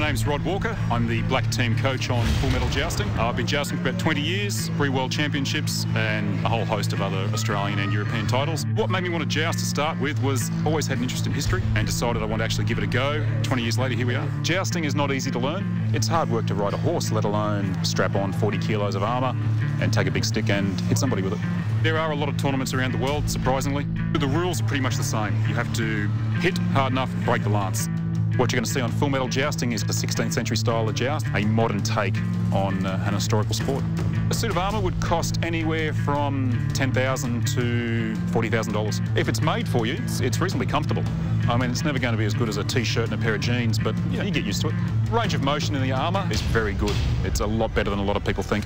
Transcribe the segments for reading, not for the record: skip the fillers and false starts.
name's Rod Walker. I'm the black team coach on Full Metal Jousting. I've been jousting for about 20 years, 3 world championships and a whole host of other Australian and European titles. What made me want to joust to start with was always had an interest in history and decided I wanted to actually give it a go. 20 years later, here we are. Jousting is not easy to learn. It's hard work to ride a horse, let alone strap on 40 kilos of armour and take a big stick and hit somebody with it. There are a lot of tournaments around the world, surprisingly. But the rules are pretty much the same. You have to hit hard enough, break the lance. What you're going to see on Full Metal Jousting is the 16th century style of joust, a modern take on an historical sport. A suit of armour would cost anywhere from $10,000 to $40,000. If it's made for you, it's reasonably comfortable. I mean, it's never going to be as good as a t-shirt and a pair of jeans, but you get used to it. Range of motion in the armour is very good. It's a lot better than a lot of people think.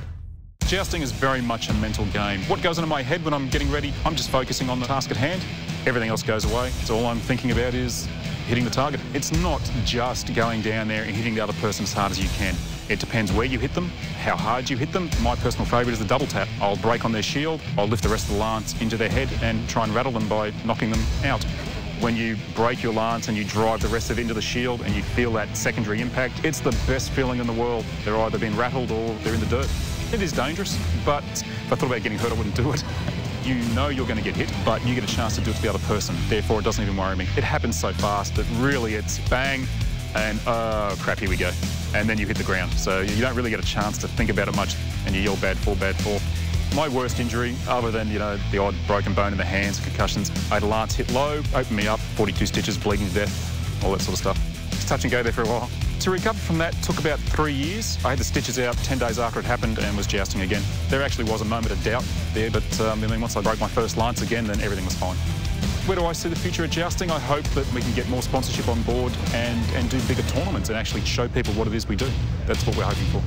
Jousting is very much a mental game. What goes into my head when I'm getting ready, I'm just focusing on the task at hand. Everything else goes away. So all I'm thinking about is hitting the target. It's not just going down there and hitting the other person as hard as you can. It depends where you hit them, how hard you hit them. My personal favourite is the double tap. I'll break on their shield, I'll lift the rest of the lance into their head and try and rattle them by knocking them out. When you break your lance and you drive the rest of it into the shield and you feel that secondary impact, it's the best feeling in the world. They're either being rattled or they're in the dirt. It is dangerous, but if I thought about getting hurt, I wouldn't do it. You know you're going to get hit, but you get a chance to do it to the other person. Therefore, it doesn't even worry me. It happens so fast that really it's bang and, oh, crap, here we go. And then you hit the ground. So you don't really get a chance to think about it much and you yell bad fall, bad fall. My worst injury, other than, the odd broken bone in the hands, concussions, I had a lance hit low, opened me up, 42 stitches, bleeding to death, all that sort of stuff. Just touch and go there for a while. To recover from that took about 3 years. I had the stitches out 10 days after it happened and was jousting again. There actually was a moment of doubt there, but once I broke my first lance again, then everything was fine. Where do I see the future of jousting? I hope that we can get more sponsorship on board and do bigger tournaments and actually show people what it is we do. That's what we're hoping for.